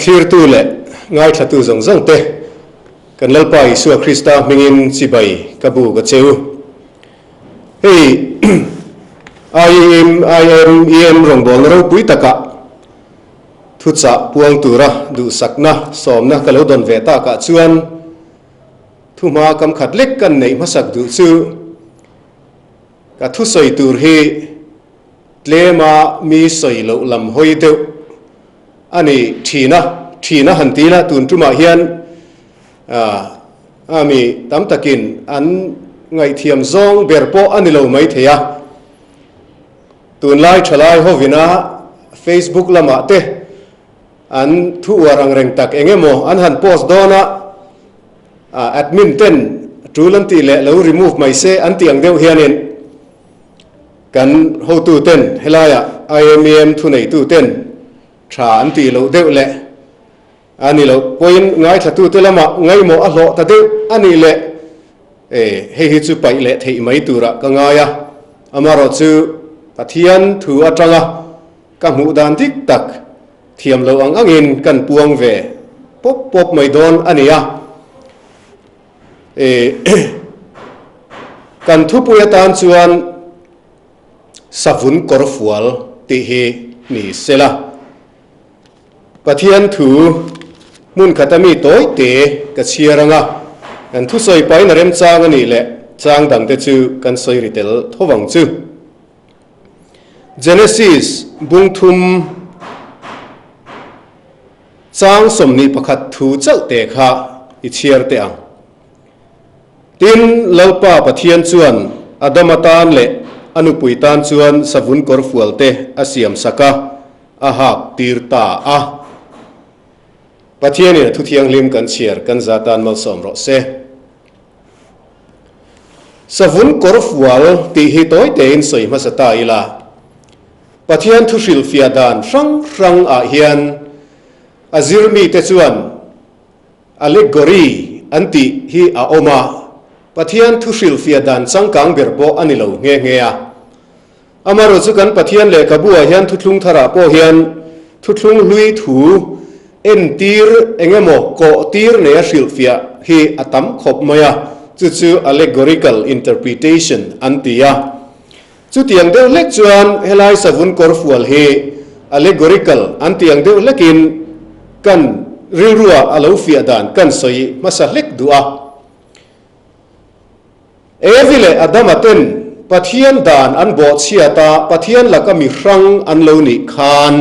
thir tu le ngai thatu zong zong te kan lalpa Isu Krista mingin sibai kabu ka cheu hey IM rong bol ro pui taka thu cha puang tura du sakna somna kalo don ve ta ka chuan thu ma kam khat lek kan nei masak du chu ka thu soi tur hi tlema mi soi lo lam hoi deu ani thina hantila tun tuma hian ami tam takin an ngai thiam zong berpo ani lo mai theya tun lai thalai hovina Facebook lama te an thu warang reng tak engemo an han post dona admin ten trulanti le lo remove mai se an tiang deu hianin kan ho tu ten helaya IMM thu nei tu ten tha an ti lo deu le ani lo point ngai thatu te lama ngai mo a hlo ta deu ani le hi chu pai le thei mai tura ka ngaya amaro chu pathian thu atanga ka mu dan dik tak thiam lo angin kan puang ve pop mai don ania kan thu puya tan chuan savun korfual ti hi ni sela pathian thu mun khatami toy te ka chiaranga kan thu soi pai na rem chang ani le chang dang te chu kan soi ritel thowang chu Genesis bungthum chang somni pakhat thu chau te kha I chiar te ang tin lalpa pathian chuan adamatan le anupuitan chuan savun korfual te asiam saka ahak tirta a pathian thu thiang lim kan chiar kan zatan mal som ro se savun korfual ti hi toy te in soi ma sata ila pathian thu hril fiadan rang a hian azirmi te chuan allegory anti hi a oma pathian thu hril fiadan changkang berbo ani lo nge a amaro chu kan pathian le kabua hian thuthlung thara po hian thuthlung lui thu en tir engemo ko tir ne hril fia hi atam khop maya chu allegorical interpretation antia chu tiang deuh lek chuan helai savun korfual he allegorical an tiang deuh lekin kan rilrua alo fia dan kan soi masa lek dua evile adamaten pathian dan an bo chiata pathian lakami rang an lo ni khan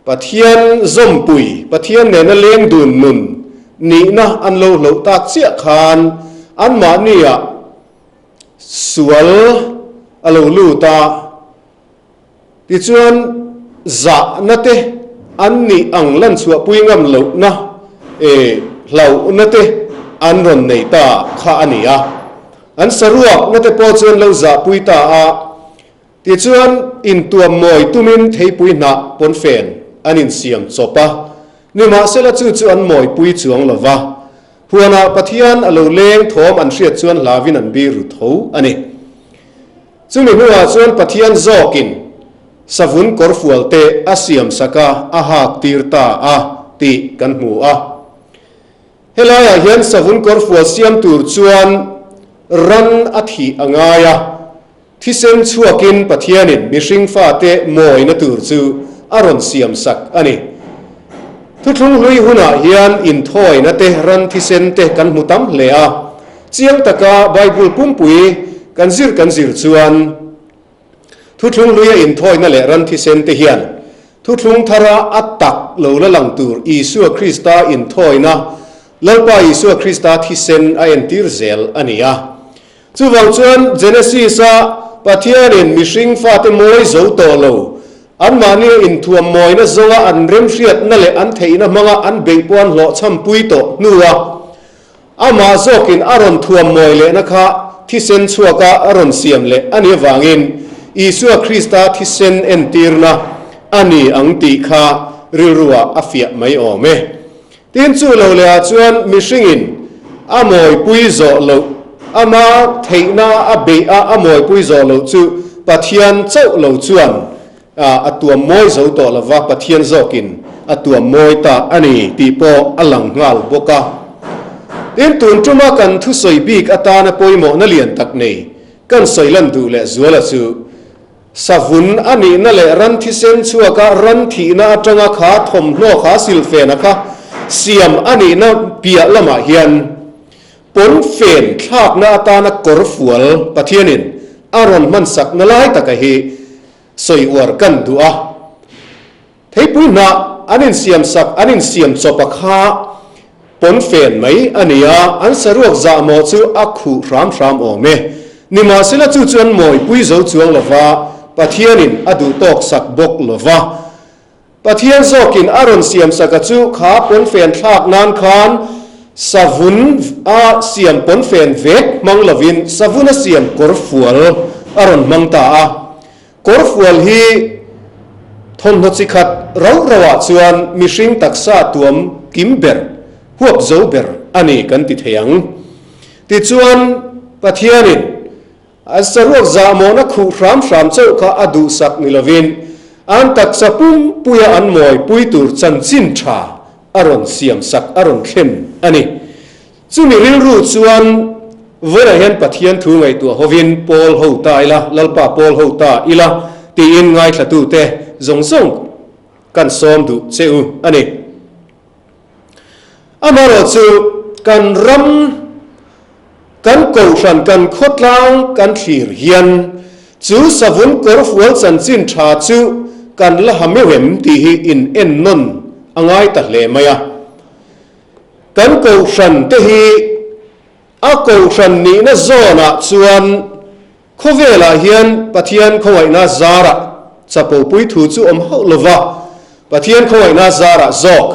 pathian zompui pathian ne na leng dun nun ni na an lo tak chia khan an ma nia sual alo lu ta ti chuan za na te an ni ang lan chua puingam lo na hlau na te an ron nei ta kha ania an saruak na te po chuan lo za pui ta a ti chuan in tuam moi tumin thei pui na pon fen anin siam chopa nima sela chu an moi pui chuang lova huana pathian alo leng thom an hriat chuan lavin an bi ru tho ani chumi nuwa chuan pathian zokin savun korfual te asiam saka ahak tirta a ti kan hmu a helaya hian savun korfual siam tur chuan ran athi angaya thisen chuakin pathianin mihring fa te moi na tur chu aron siam sak ani thuthlung hlui huna hian in thoi na te ran thisen te kan hmu tam hle a chiang taka bible pumpui kan zir chuan thuthlung luya in thoi na le ran thisen te hian thuthlung thara atak lo la lang tur Isu Krista in thoi na lalpa Isu Krista thisen a entir zel ania chuwang chuan Genesis a pathianin mihring fa te moi zo to lo an mani in thuam moi na zonga an rem hriat na le an theina manga an beipon hlo cham pui to nuwa ama zokin aron thuam moi le na kha thisen chuaka aron siam le ani wangin Isu Krista thisen entirna ani angti kha rilruwa afia mai ome tin chu lo le chuan mihringin amoi pui zo lo ama theina abe a amoi pui zo lo chu pathian chau lo chuan atua moi zo to lova pathian zokin อตัวมวยตาอันนี้ตีโปอลังงาลบกะเต็มตุนจุมากันทุสอยบีกอตานะปอยโมนเลียนตักเนกันสอยลันดูเลจัวละซูสาวุนอันนี้นั่นแหละรันที่เซนชัวกะรันที่น่าจังขาทมโนขาสิลเฟนะคะเสียมอันนี้น่าเปียละมาเฮียนปนเฟนทากนาตานะกอร์ฟัวลปะเทียนินอารอนมันสักนลายตะกะเฮสอยอวร์กันดูอ่ะเทปุยนาอันนี้เสียมสักอันนี้เสียมจบขาปนเฟนไหมอันนี้อันสรุปจะโมจูอักขุรามโอเมนิมาสิละจูจวนมวยปุยโจจวงละวาปะเทียนินอดูตอกสักบกละวาปะเทียนโซกินอารอนเสียมสักจูขาปนเฟนทากนานคานสาวุนเสียมปนเฟนเวกมังลวินสาวุนเสียมกอร์ฟัวลอารอนมังตากอร์ฟัวลฮีทนหดสิขัดเราระวะชวนมิชิงตักษาตัวมกิมเบอร์พวกโจเบอร์อันนี้กันติดเหียงติดชวนปะเทียนินอัสรุปจามอนักขุรามเจ้าข้าอดูสักนิลวินอันตักษาปุ่มปุยอันมวยปุยตูจันจินชาอารอนเสียมสักอารอนเข้มอันนี้จุนิริลรูชวนเวลาเห็นปะเทียนถูไงตัวฮวินโพลหูตายละลัลปาโพลหูตาอีละตีอินไงขตูเตจงส่งกันซ้อมดูเซอุอันนี้อามาโรจูกันรำกันกูชันกันขดล้างกันขีรเฮียนจูสวุนกอร์ฟวลสันจินชาจูกันละหามเวมตีฮีอินเอ็นนนอังไงตัดเลมายะกันกูชันเตฮีอากูชันนี้นะโซนะชวนขเวลาเฮียนปะเทียนขวัยนาซาระจะปูปุยถูจูอมฮาลวะปะเทียนขวัยนาซาระจอก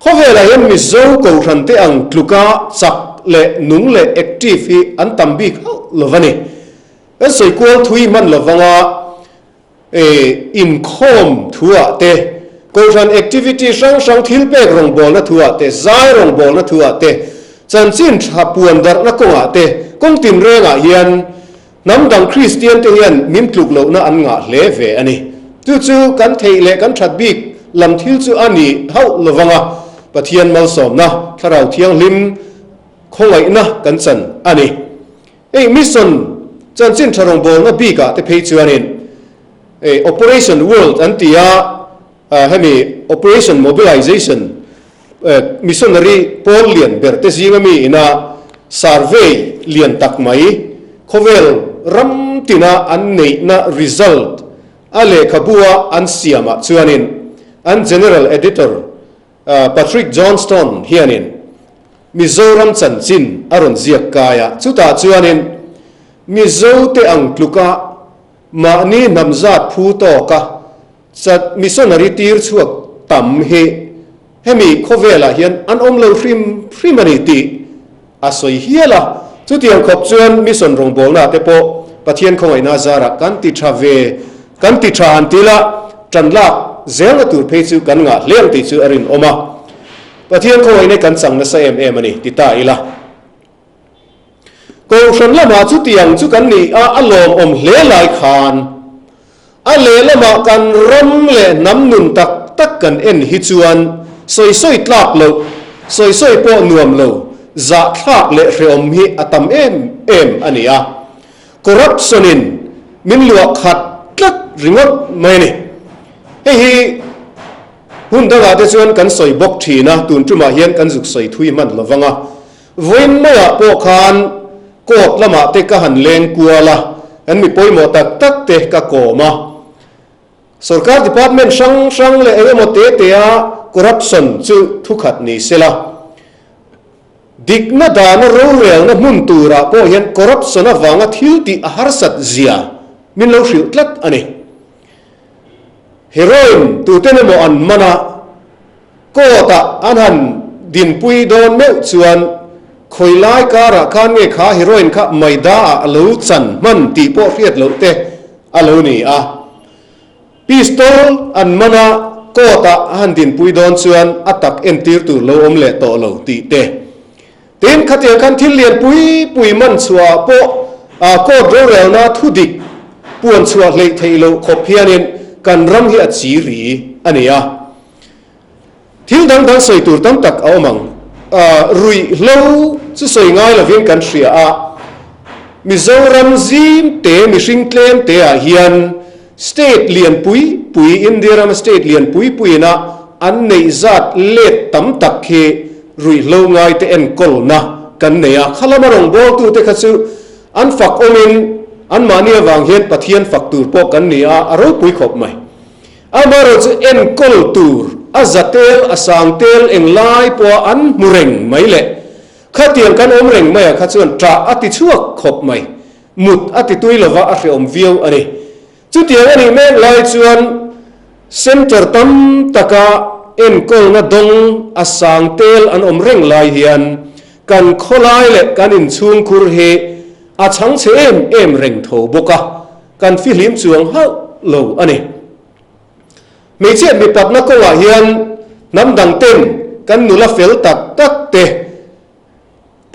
ขเวลาเฮียนมิโซกูชันเตอังกลุกาจักเละนุงเละแอคทีฟอันตัมบีฮาลวะนี่เอสอยกวลทุยมันลวะงาอินคอมทัวเตกูชันแอคทิวิตี้ช่างทิลเปกรงบอลนะทัวเตใจรงบอลนะทัวเตจันจินทับปวนดาร์นะกงอาเตกงตินเรงอาเฮียนน้ำดังคริสเตียนเตียนมิมคลุกเหล่านั้นอันงาเลเวอันนี้จู่ๆกันเทเลกันชัดบิกลำทิลจู่อันนี้เฮาระวังปะเทียนมัลสอมนะถ้าเราเที่ยงลิมคงไว้นะกันสันอันนี้มิสันจันจินทรงบอลนะบิกะแต่เพจอันนี้Operation World อันที่ให้มี Operation Mobilization Missionary Paul เลียนเบอร์เตซิงมีนะ Survey เลียนตักไหมขเวลรัมตินาอันนี้นะ Result อะไรขบัวอันเสียมาชวนินอัน General Editor Patrick Johnston เฮียนินมิโซรัมจันจินอารอนเซียกายะชุดตาชวนินมิโซเตอังกลุกะมานี่นำจัดผู้ต่อกะจัดมิสนารีตีร์ช่วงต่ำให้มีข้อเวลาเห็นอันอมเลวฟรีมันตีอาศัยเฮียละทุกที่ยังขบจวนมิสนรงบอลนะแต่พอปะเทียนของไอ้นาซาระกันติดชาเวกันติดชาอันตีละจันลักเจ้าตัวเพจูกันงาเลี้ยงติดจูอรินออกมาปะเทียนของไอ้ในกันสั่งนะเซมมันนี่ติดตาอีละกูฉันละมาจุดยังจุกันนี่อารมณ์อมเลี้ยไหลขานเลี้ยละมากันร่มเล่น้ำนุนตักกันเอ็นฮิจวนสวยตลากโลสวยปอหนวมโลจะทากเละเรียมฮิตัมอันนี้คอร์รัปชันินมินลวกขัดตักริงดไม่นี่หุ่นตาเดชวนกันสวยบกทีนะตุนจุมาเฮียนกันสุกสวยทุยมันละวังวินไม่ปอคานกอดละมาเตกหันเลงกัวละอันมีปอยหมดตักเตกะโกมาสุรการดิพาร์ตเมนต์ช่างเลยหมดเตะคอร์รัปชันจุทุกขัดนี่เสละดิกนาดานรู้เรื่องนะมุนตูระพอเห็นคอร์รัปชันนะวังทิลติอาหารสัตว์เสียมินเราสิวตลัดอันนี้เฮโรอีนตัวเต้นโมอันมานะก็ตาอันหันดินปุยโดนเมื่อส่วนคอยไล่การะการเงยขาเฮโรอีนข้าไม่ได้อลูจันมันตีโปเฟียดเหลวเตะอลูนี่พิสตอลอันมันก็ตาหันดินปุยโดนส่วนอัตักเอ็นตีร์ตัวเหลวอมเละโตเหลวตีเตะเต็มขัดยังกันที่เลียนปุยมันชัวโปก็ดูเร็วนะทุดิกปวนชัวเล็กเทโลขบเพียนินกันรำเฮียจีรีอันนี้ thil dang dang soi tur tam tak au mang rui lo chu soi ngai la veng kan ria a Mizoram zim te mi hring tlem te a hian state lian pui Indiram state lian pui na an nei zat let tam tak he rui lo ngai te en kol na kan nei a khalamarong bol tu te khachu an fak omin an mania wang hian pathian fak tur po kan nei a aro pui khop mai amaro chu en kol tur azatel asangtel englai po an mureng mai le khatiang kan om reng mai kha chuan tra ati chuak khop mai mut ati tuilova a hreom viau ani chu tiang ani mek lai chuan center tam taka en kol na dong asangtel an om reng lai hian kan kholai le kan in chung khur he a chang che em reng tho boka kan filim chuang ha lo ani mi chiat mi pat na ko wa hian nam dang ten kan nula fel tak tak te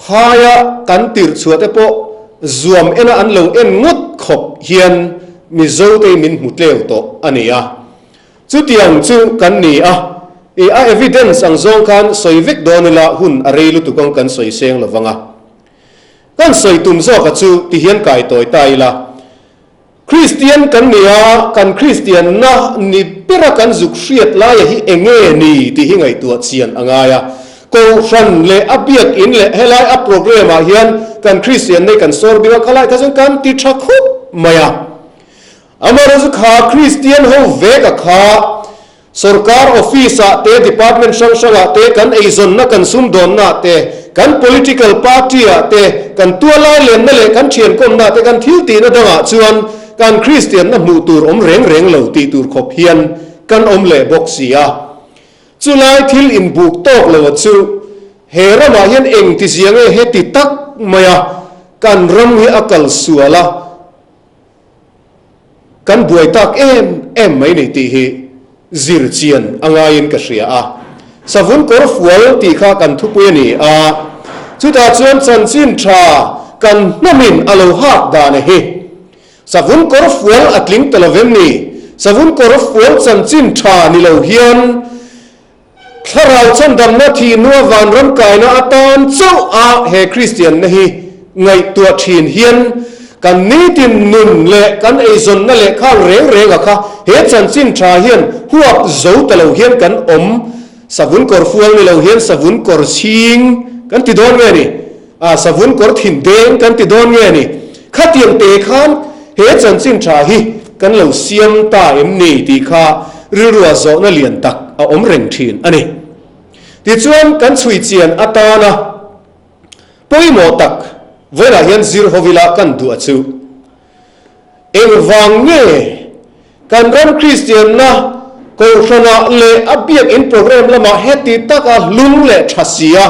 phaya kan tir chuate po zuam ena an lo en ngot khop hian mi zo te min mutleu to ania chu tiang chu kan ni a evidence ang zong kan soivek donela hun arelu tu kong kan soi seng lawanga kan soi tum zo ka chu ti hian kai toy tai la Christian kan nia kan Christian na ni pira kan zuk hriat lai hi enge ni ti hi ngai tu chian angaya ko ran le abiak in le helai a program a hian kan Christian nei kan sor biwa khalai ka jong kan ti tha khup maya amara zu kha Christian ho ve ka kha sarkar office a te department sang te kan eizon na kan sum don na te kan political party a te kan tualai len na le kan thian kom na te kan thil ti na danga chuan kan Christian na mu tur om reng lo ti tur khop hian kan om le boxia chulai thil in buk tok lo chu hera ma hian eng ti siang he ti tak maya kan ram hi akal suala kan buai tak em mai nei ti hi zir chian angain ka ria a savun kor fual ti kha kan thu pu ni a chuta chuan chan chin tha kan namin alo hak da ne hi savun kor fual atling telovem ni savun kor fual chan chin tha ni lo hian tharau chan dam na thi nuwa van ram kai na atan chau a he Christian na hi ngai tua thin hian kan ni tin nun le kan eizon na le khang reng a kha he chan chin tha hian huap zo talo hian kan om savun kor fual ni lo hian savun kor sing kan ti don nge ni savun kor thin deng kan ti don nge ni khatiang te khan he chan chin tha hi kan lo siam ta em ni ti kha rirua zo na lian tak a om reng thin ani ti chuan kan chui chian atana poimo tak vela hian zir hovila kan du achu eng wang nge kan ram Christian na ko rana le abiak in program lama heti taka lung le thasia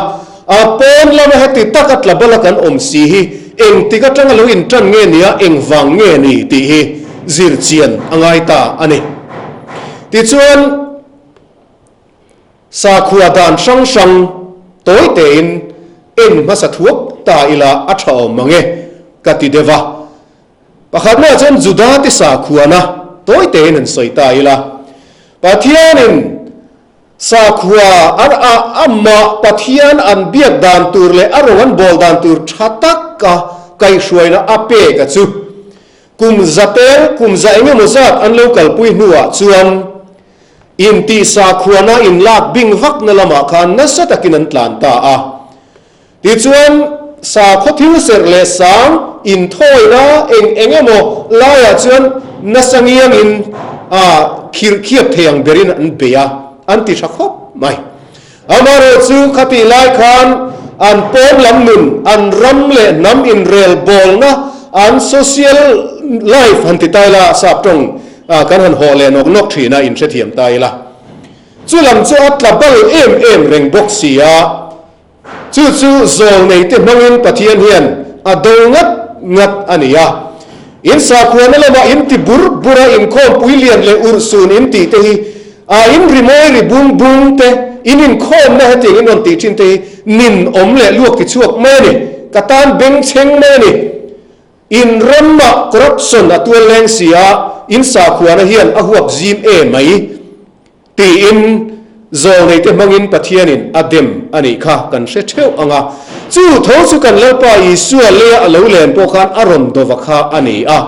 a pon lama heti taka tlabala kan om si hi eng tika tanga lo in tan nge nia eng wang nge ni ti hi zir chian angai ta ani ti chuan sa khua dan sang toy te in en masa thuak ta ila athao mange kati deva pakhat na chen juda ti sa khuana toy te in soi ta ila pathianin sa khua ar a amma pathian an biak dan tur le arowan bol dan tur thatak ka kai hruaina ape ka chu kum za enge mozat an local pui nuwa chuan in ti sa khuana in lak bing vak na lama khan na satakin an tlan ta a ti chuan sa khothil ser le sang in thoi na engemo laya chuan na sangiang in khiap theyang berin an beya an ti thakop mai amaro chu khati lai khan an pom lam nun an ram le nam in rel bol na an social life han ti taila sap tong kan han ho le nok thina in the thiam taila chu lam chu atlabal em reng boxia chu zol nei te mangin pathian hian adongat ngat ania in sa khuana lama in ti bura in khom puilian le ursun in ti te hi in rimoi ri bung te in khom na hati in on ti chin te nin om le luak ti chuak me ni katan beng cheng me ni in ramma corruption atul leng sia in sa khuana hian a huap zim mai ti in zo nei te mangin pathianin adem ani kha kan hre theu anga chu tho chu kan lo pa Isu le alo len po khan aron do vakha ani a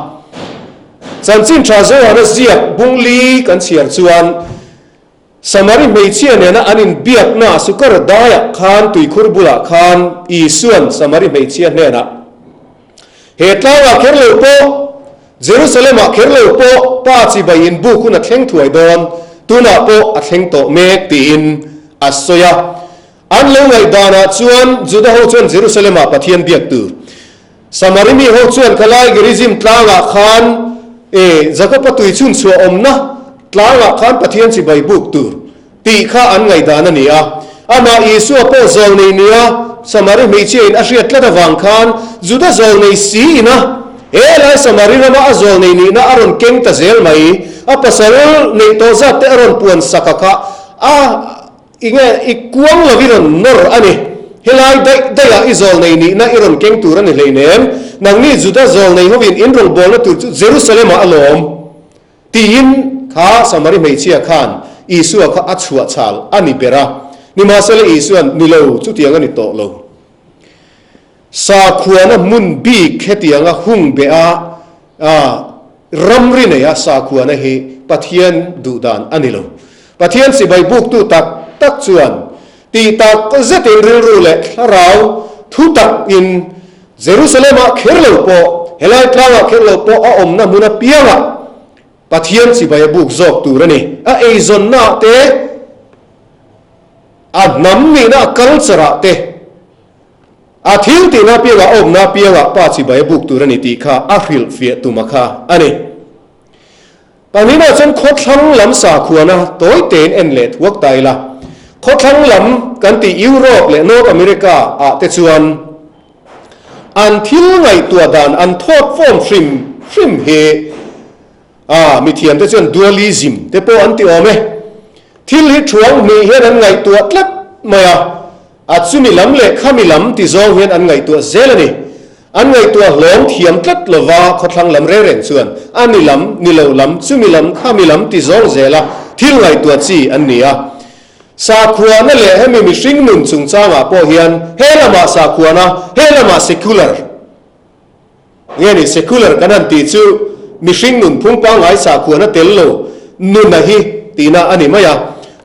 chan chin tha zo ana ziak bungli kan chiar chuan samari meichia ne na anin biak na sukar daya khan tui khurbula khan Isuan samari meichia ne na hetlawa kherlo po Jerusalem a kherlo po pa chi bain bu khuna thleng thuai don tuna po a thleng to mek tin asoya an lo ngai dana chuan juda ho chuan Jerusalem a pathian biak tu samari mi ho chuan khalai gerizim tlanga khan zakapa tui chun chu omna tlanga khan pathian chi bai buk tu ti kha an ngai dana ni a ama Isu po zol nei nia samari mi chi in ashriat tlata wang khan juda zol nei si ina lai samari rama azol nei ni na aron keng ta zel mai a pasal nei to za te aron puan sakaka inge ikuang laviron nor ani helai daya izol nei ni na iron keng turan ni leinen nang ni juda zol nei hovin inrol bol na tu Jerusalem alom tin kha samari meichia khan Isu kha achua chal ani bera ni masale Isuan nilo chu tianga ni to lo sa khuana mun bi khetianga hung be ramri ne ya sa khuana hi pathian dudan anilo pathian si bai buk tu tak chuan ti tak zetin ril ru le tharau thu tak in Jerusalem a kherlo po helai tlawa kherlo po a omna muna pianga pathian si bai buk zok tu rani a eizon na te a nam ni na kalchara te a thil ti na pianga om na pianga pa chi bai buk tu rani ti kha a hril fia tu makha ani panina chen khothlang lam sa khuana toy ten en le thuak tai la khothlang lam kan ti Europe le North America a te chuan an thil ngai tua dan an thot form shrim he mi thiam te chuan dualism te po an ti ome thil hi thuang mi hian an ngai tua tlat maya achumi lam le khami lam ti zong hian an ngai tua zelani an ngai tua hlom thiam tlat lova khothlang lam re ren chuan ani lam nilo lam chumi lam khami lam ti zong zela thil ngai tua chi an nia sa khuana le hemi mi hring nun chung changa po hian helama sa khuana helama secular ngeni secular kanan ti chu mi hring nun phungpa ngai sa khuana tello nun na hi tina ani maya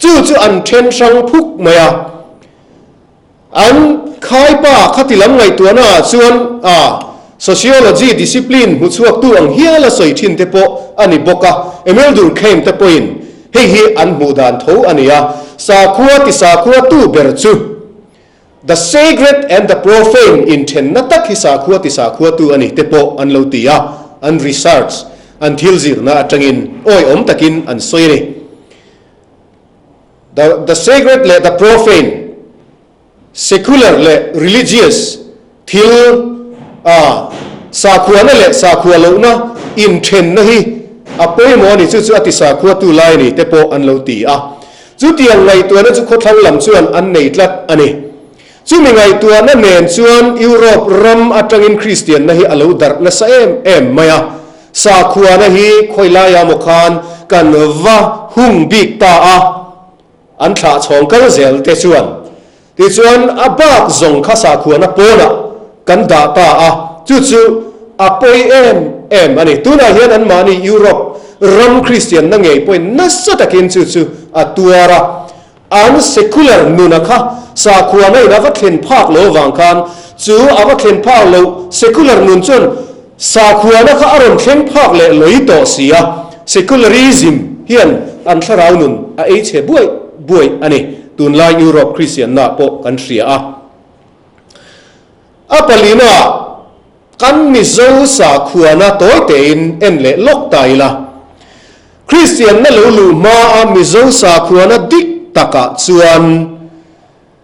chu an then sang phuk maya an khai pa khatilam ngai tuana chuan sociology discipline hu chuak tu ang hiala soi thin te po ani boka emeldur khem te point hi an mudan tho ania sa khuwa tu ber chu the sacred and the profane in ten natak hi sa khuwa tu ani te po an lo tia an research an thilzir na atangin oi om takin an soire the sacred le the profane secular le religious thil sakhuana le sakhua lo na in then na hi apoi mo ni chu ati sakhua tu lai ni te po an lo ti a chu tiang ngai tu na chu khothlang lam chuan an nei tlat ani chu mi ngai tu na nen chuan Europe ram atangin Christian na hi alo dar na sa em maya sakhua na hi khoila ya mo khan kan va hung bik ta a an tha chong kal zel te chuan ti chuan abak zong kha sa khuana pona kan da ta a chu apoi em ani tuna hian an mani Europe ram Christian na ngei point na sa takin chu atuara an secular nuna kha sa khuana ina va thlen phak lo wang khan chu ava thlen phak lo secular nun chun sa khuana kha aron thlen phak le loi to sia secularism hian an tharau nun a e che buai ani tun lai Europe Christian na po kan ria a palina kan mi zo sa khuana toy te in en le lok tai la Christian na lo lu ma a mi zo sa khuana dik taka chuan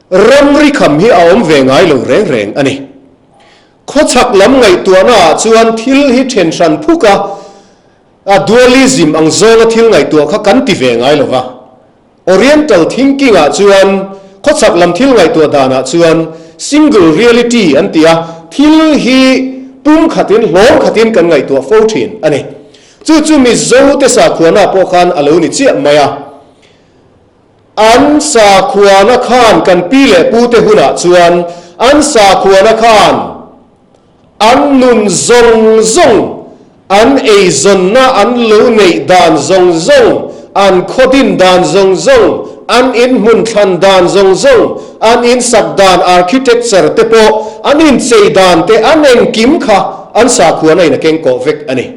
ramri kham hi aom ve ngai lo reng ani khochak lam ngai tuana chuan thil hi tension phuka a dualism ang zonga thil ngai tu kha kan ti ve ngai lova Oriental thinking a chuan khochak lam thil ngai tu dana chuan single reality antia thil hi pum khatin hlom khatin kan ngai tu 14 ani chu mi zo te sa khuana po khan alo ni chi maya อันสาขวานักขันกันปีเล่ปูเตหุนะชวนอันสาขวานักขันอันนุนซงซงอันเอซนนะอันลูเนดานซงซงอันโคดินดานซงซงอันอินมุนทันดานซงซงอันอินสักดานอาร์คิเทคเจอร์เตโปอันอินเซดานเตอันเองกิมค่ะอันสาขวาในนักเก่งโกเฟกอันนี้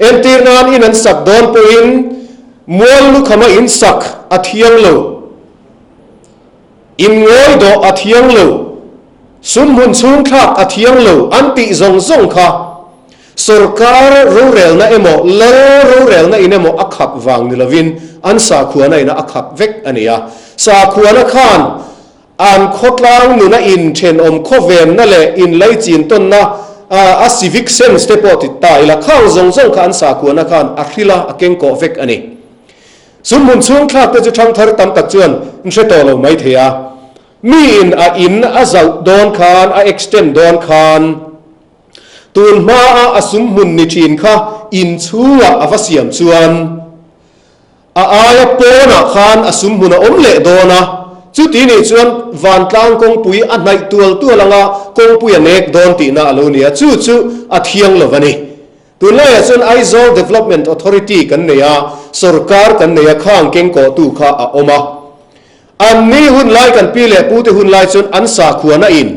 เอ็นตีนานอินอันสักดอนปูอินมัวลุขมาอินสักอัธยังโลอินงอยโดอัธยังโลสุนมุนสุนทักอัธยังโลอันติซงซงค่ะสุรการรู้เร็วนะเอโมเลรู้เร็วนะอินเอโมอักขับวางนิลวินอันสาขวาในนะอักขับเวกอันนี้สาขวานะขันอันโคตรลางนุนะอินเชนอมโคเวนนั่นแหละอินไลจีนต้นนะซิวิกเซนส์เตปอติตายละข้างซงซงขันสาขวานะขันอัคริลาอักเกงโกเวกอันนี้สุนมุนสุนทักจะทั้งทาร์ตัมตักจวนอินเชตโตเราไม่เทียมีอินจะโดนขันเอ็กซ์เทนโดนขันตูนมาอาสุมมุนนิชินค่ะอินชัวอวสิยมชวนอายปนักขันอาสุมมุนอมเล่โดนะจุดที่นี่ชวนวันกลางกงปุยอันไหนตัวละงากงปุยเนกโดนตีน่าลูเนี่ยจู่อัดเทียงละวันนี้ตัวนี้ชวน Aizawl Development Authority กันเนี่ยสุรการกันเนี่ยข้างเก่งก่อตู้ข้าออกมาอันนี้หุ่นไล่กันปีเล่ปูที่หุ่นไล่ชวนอันสาขวานะอิน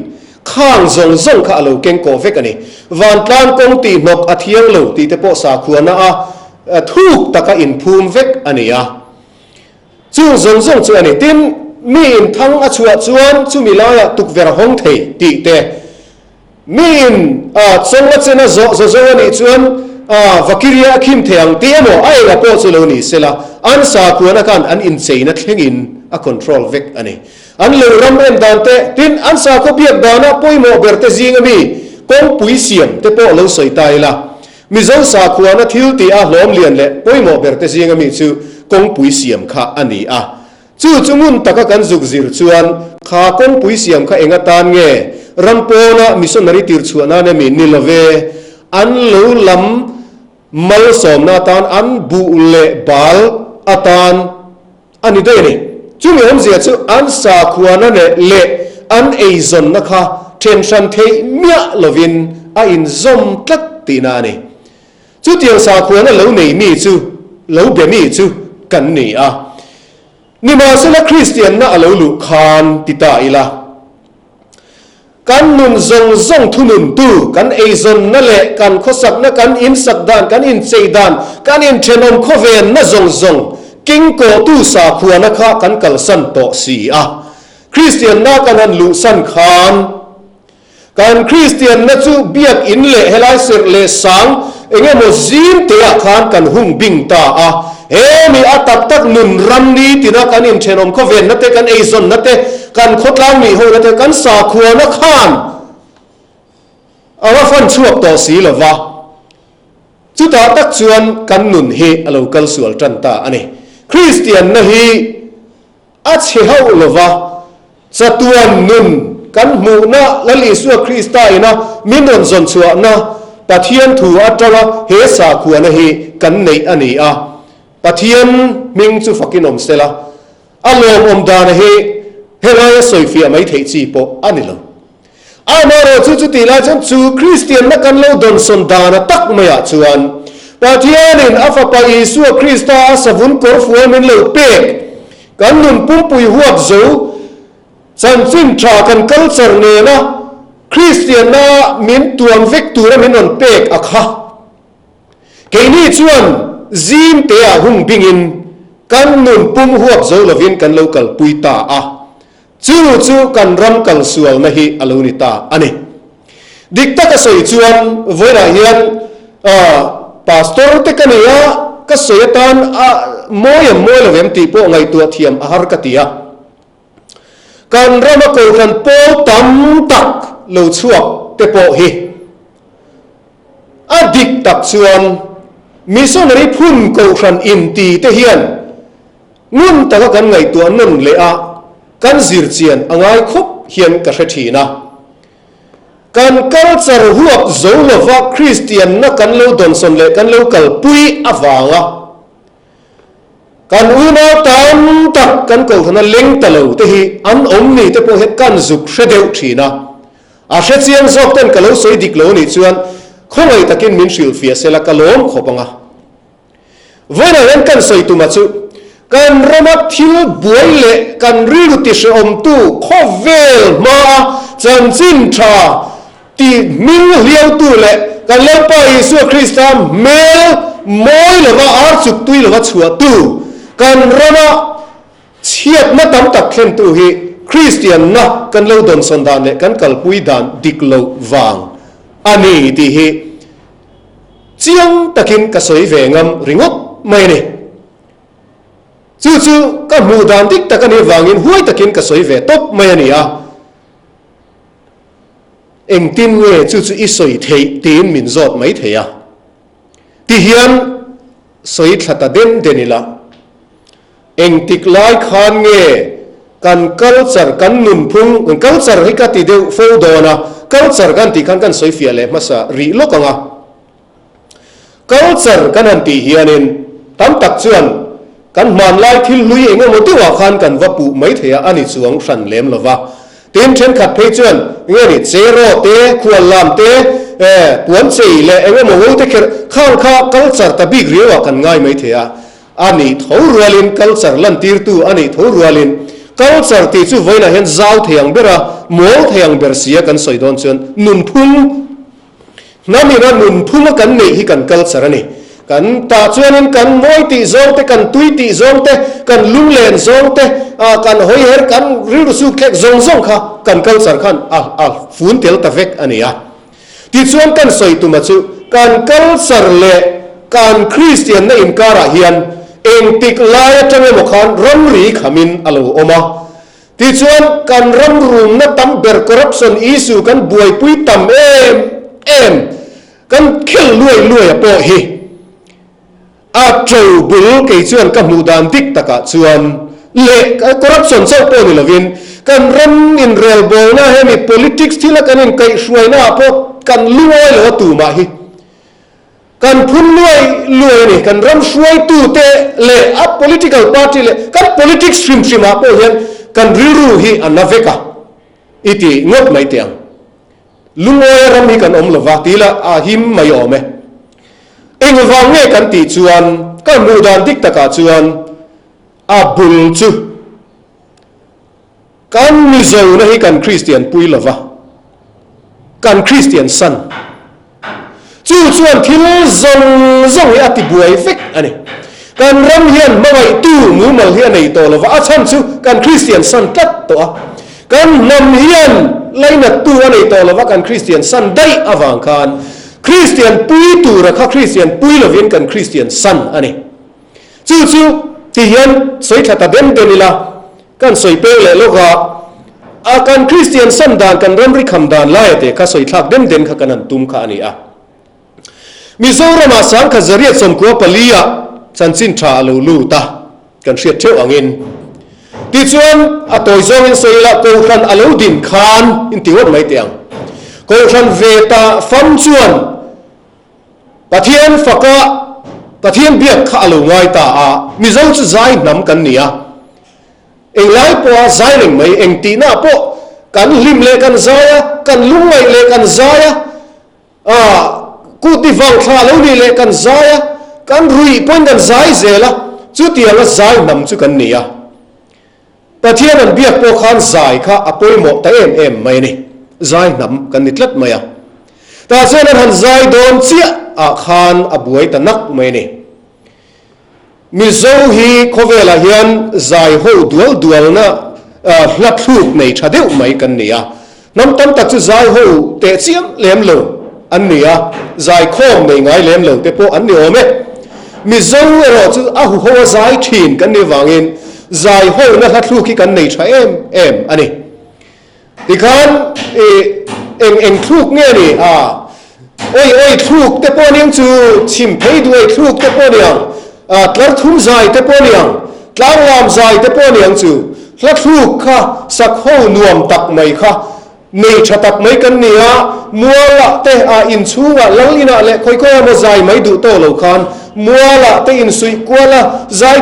ข้างซงซงข้าเราเก่งโกเฟกันนี่วันกลางกงตีนกอาเทียงเราตีเตปอสาขวานะทุกตะกอินภูมิเฟกอันนี้จู่ซงซงจู่อันนี้ตินมีอินทั้งอชวชวนจู่มีลายตุกเวรหงเทตีเตมีอินซงละเจนะโซนี่ชวนวักิริยาคิมเทียงตีโมไอ้กับพ่อสุโลนี่เสละอันสาขวานะกันอันอินเซนักเฮงอินcontrol เวกอันนี้อันเลวรำเอ็นดานเตตินอันสาขบียดดานะปุยโมเบรเตจิงมีกงปุยเสียมเตปอเลวสวยตายละมิเจ้าสาขวานะทิลตีหลอมเลียนเล่ปุยโมเบรเตจิงมีจู่กงปุยเสียมข้าอันนี้จู่จงุนตะกกันจุกจิรชวนข้ากงปุยเสียมข้าเองตานเงรำโปนะมิสนริติรชวนนั่นมีนิลเวอันเลวลำมัลสมนาตานอันบุเลบาลอาตานอันนี้ได้นี่จู่มีผมเสียจู่อันสาขวานั่นเละอันเอซอนนะคะเทนชันเทเมียลวินอินซอมตัดตีนานี่จู่เตียงสาขวานั่นเหลวหนีมีจู่เหลวเบมีจู่กันนี่นี่มาสิละคริสเตียนน่ะเหลวลุคานติตาอีละกันนุนซงซงทุนุนตูกันเอซอนนั่นแหละกันข้อสักนั่นกันอินสักดานกันอินเซดานกันอินเชนอมโคเวนนั่นซงกิงโกตู้สาขวานะคะกันกัลสันโตสีคริสเตียนน่ากันหันลุสันขานการคริสเตียนน่าจูเบียกอินเล่เฮลัยเสร์เล่สังเองโมซิมเตียขานกันหุ่งบิงตามีอัตตักนุนรัมนีตินักกันอินเชนอมโคเวนนั่นเตกันเอซอนนั่นเตกันขดลามีโหนั่นเตกันสาขวานะขานว่าฟันชั่วต่อสีหรอวะจุดตักชวนกันนุนเฮอโลกัลสวลจันตาอันนี้คริสเตียนนะฮีอาเชฮาวลวะสตัวนุนกันมูนะละลิสัวคริสต์ายนะมินนซอนชัวนะปะเทียนถูอัตระเฮสาขวานะฮีกันในอันนี้ปะเทียนมิงจูฟักินอมเสละอารมณ์อมดานะฮีเฮลายสอยฟีไม่เทจีโปอันนี้ละมาเราจู่ตีละจันจู่คริสเตียนนักกันเราดนสนดานะตักไม่อาจชวนปะเทียนินอัฟปะยิสุคริสต์อาสวุนกอร์ฟัวมินเลวเป็กกันนุนปุ่มปุยหัวกจูสันซินทรากันกัลเซอร์เนนะคริสเตียนนะมินตัวมเวกตัวมินนนเป็กอะค่ะเกนี่ชวนซิมเตียหุ่งบิงินกันนุนปุ่มหัวกจูลวินกันเลวกัลปุยตาจู่กันรำกัลสวลนะฮีอลูนิตาอันนี้ดิกตะกสอยชวนเวลาเฮียนพาสตอร์เตกันเนี่ยก็สวยตานมวยเราเห็นตีโป้ไงตัวเทียมอาหารกติยาการเริ่มก่อกันโป้ตั้มตักเราช่วงเตโป้ฮีดิกตักชวนมิส่วนนี้พุ่นก่อกันอินตีเตเฮียนงุนแต่ก็กันไงตัวนั่นเลยกันจิรเจียนอ่างคบเฮียนกระเทียนะการกัลเซอร์หัวโจลว่าคริสเตียนนักกันเลวดอนสนเล่กันเลวกัลปุยอวาง กันอุณาตามตักกันเก่าทนั้นเล็งตะลูแต่ฮีอันอมนี่แต่พอเหตุการณ์จุกเสด็จทีนะอาเชียนซอกเต้นกันแล้วสวยดิกโลนี่ชวนคงไอ้ตะกินมินชิลฟีเสละกะล้มขบังอ่ะวันนั้นกันสวยตุมาจูกันรำมาทิลบวยเละกันริรุติชอมตู้ข้อเวลมาจันจินชาตีมิลเลี้ยวตู้เละกันเลี้ยวไปสู่คริสต์เมลมอยหรือว่าอาร์สุกตุยหรือว่าชัวตู้กันรำมาเชียดมาตั้มตักเข็นตู้ฮีคริสเตียนนะกันเลี้ยวดนสันดานเละกันกัลปุยดานดิกโลวางอันนี้ที่ฮีเจียงตะกินกระสวยเวงมริงบไม่เนี่ยจู่ๆก็มูดานดิกตะกันนี่วางอินห้วยตะกินกระสวยเวตบไม่เนี่ยเอ็งตินเวจู่ๆอีสวยเทตีนมินจอดไม่เทียที่เฮียนสวยขัดเด่นเดนิละเอ็งติกไล่ขานเงกันกัลจร์กันนุนพุงกันกัลจร์ให้กันติเดียวโฟดอนะกัลจร์กันติขันกันสวยเฟียเลยมาซารีโลกังอ่ะกัลจร์กันอันติเฮียนินตั้มตักชวนกันมันไล่ที่ลุยเองว่าตัวขานกันว่าปูไม่เทียอันนี้สวงสันเลมหรอวะเต็มเช่นขัดเพจวนเงี้ยนี่เจโรเตควรลามเตปวนเจเลยเองว่าโมโหเตเคข้างข้ากัลจร์ตะบิกเรียวกันง่ายไม่เทียอันนี้ทั้งรัวลินกัลจร์ลันตีร์ตูอันนี้ทั้งรัวลินกัลจร์ที่จู่ไว้นะเห็นเจ้าเทียงเบระโมเทียงเบรเสียกันสอยดอนชวนนุนพุ่งนั่นมีนะนุนพุ่งกันนี่ที่กันกัลจร์นี่กันตาชวนกันมวยตีจงเตกันตุยตีจงเตกันลุงเลนจงเตกันหอยเฮร์กันริรุสุขจงจงค่ะกันกัลจร์ขันฟุ้นเทลตะเวกอันนี้ที่ชวนกันสอยตุมาจูกันกัลจร์เล่กันคริสเตียนในอินการะเฮียนเองติกลายจังเวมขันรำรีขมินอโลอมาที่ชวนกันรำรุมนัตั้มเบอร์คอร์รัปชันอิสุกันบวยปุยตั้มเอ็มกันเข่ลวยปอฮีอาจูบุลเกยชวนกันมูดานดิกตะกะชวนเละคอร์รัปชันเจ้าปอนิลวินกันรำอินเรลโบนะเฮมี politics ที่ละกันอินเกยช่วยนะพอกันลวยหรือตูมาฮีกันพุ่นลวยนี่กันรำช่วยตู้เตะเละอัพ political party เละกัน politics ชิมมาพอเห็นกันริฮีอันนาเวกะอิติงดไม่เตียงลุงอยรำฮีกันอมลวะตีละอาหิมไม่ยอมเองวางเงกันตีชวนกันมูดานดิกตะกาชวนอาบุลจูกันมิโซนะฮีกันคริสเตียนปุยลวะกันคริสเตียนสันจู่ชวนที่จงให้อธิบวยฟิกอันนี้การรำเฮียนมาไว้ตู้มือมาเฮียนในตัวเราว่าอาชันจู่การคริสเตียนสันตัดตัวการนำเฮียนไล่นัดตัวในตัวเราว่าการคริสเตียนสันได้อวังคารคริสเตียนปุยตัวระค่ะคริสเตียนปุยเราเวียนกันคริสเตียนสันอันนี้จู่ที่เฮียนสวยขัดเด่นเดนิละกันสวยเปย์เลยลูกอาการคริสเตียนสันดานกันรำริคำดานไล่เตะข้าสวยทักเด่นข้ากันนันตุมข้าอันนี้มิโซรามาสังขจริยสมควปลียจันสินชาลูตากันเชียดเชี่ยวอังอินที่ชวนอัตโตจงอินสุยละกูขันอลูดินคานอินติวดไม่เตียงกูขันเวตาฟัมชวนปะเทียนฟักะปะเทียนเบียกข้าลูง่ายตามิโซจะใจนำกันเนี่ยเองไล่ปัวใจหนึ่งไม่เองตีหน้าปะกันลิมเลกันใจกันลุงไม่เลกันใจกูที่ฟังข่าวแล้วนี่เลยกันใจกันรุยปนกันใจเสียละจุดที่เราใจนำจุกันเนี่ยแต่ที่นั่นเบียกพวกขันใจข้าอภัยหมดแต่เอ็มไม่นี่ใจนำกันนิดเล็กไหมแต่เช่นนั้นใจโดนเสียขันอบวยแต่นักไม่นี่มิโซฮีโคเวลาเฮียนใจหูดัวนะหลักลูกในชาเดียวไม่กันเนี่ยน้ำตั้มตัดจุใจหูเตะเสียมเลี้ยมเลยอันนี้ใจโค้งในไงเลี้ยมเหลวแต่พวกอันนี้โอ้ไหมมิโซเราจะหัวใจทีนกันในวางอินใจหัวนั่นทัดลูกกันในใช้เอ็มอันนี้ที่ขันเอ็งทุกเนี่ยนี่โอ้ยทุกแต่พวกนี้จูชิมเพย์ด้วยทุกแต่พวกนี้ตลาดทุ่มใจแต่พวกนี้ตลาดลามใจแต่พวกนี้จูตลาดทุกค่ะสักหัวนวมตักไม่ค่ะ nei thatak mai kan nia muala te a in chunga lalina le khoi ma zai mai du to lo khan muala te in sui kwala zai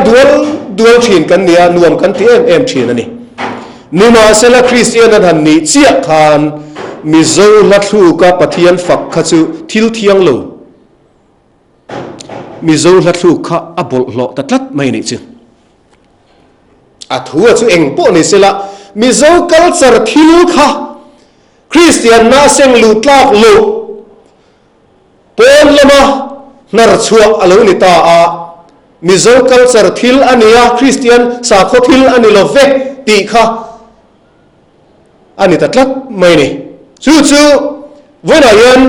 dual thin kan nia nuam kan ti em thin ani nima sela Christian an han ni chia khan mi zo la thu ka pathian fak kha chu thil thiang lo mi zo la thu kha abol lo tatlat mai ni chu a thu chu eng po ni sela mi zo culture thil kha Christian na seng lu tlak lo pon lama nar chua alo ni ta a mi zo culture thil ania Christian sa kho thil ani lo ve ti kha ani tatlat mai ni chu vena yan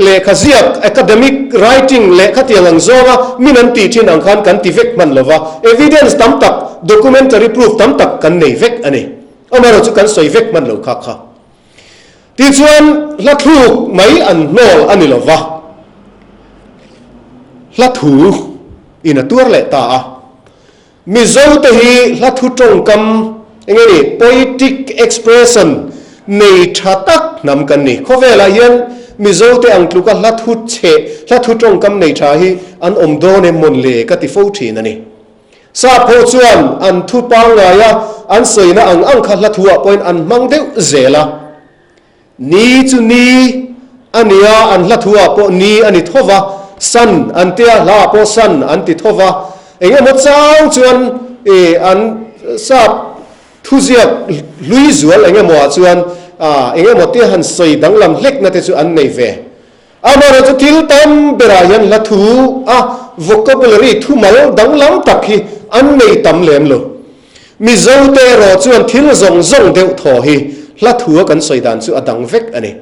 le khaziak academic writing le khatiang ang zonga minan ti thin ang khan kan ti vek man lova evidence tam tak documentary proof tam tak kan nei vek ani amaro chu kan soi vek man lo kha ti chuan la thuk mai an nol ani lova la thu ina tur le ta a mi zo te hi la thu tong kam engeni poetic expression nei thatak nam kan ni khovela hian mi zo te ang tluka la thu che la thu tong kam nei tha hi an om do ne mon le ka ti fo thin ani sa pho chuan an thu pa nga ya an soina ang kha la thua point an mang deuh zela ni chu ni ania an la thua po ni ani thova san an tia la po san an ti thova enge mo chang chuan an sa thu ziak lui zual enge mo chuan enge mo te han soi dang lam hlek na te chu an nei ve amara chu thil tam bera yan la thu vocabulary thu mal dang lam tak hi an nei tam lem lo mi zo te ro chuan thil zong deuh tho hi la thu kan soi dan chu adang vek ani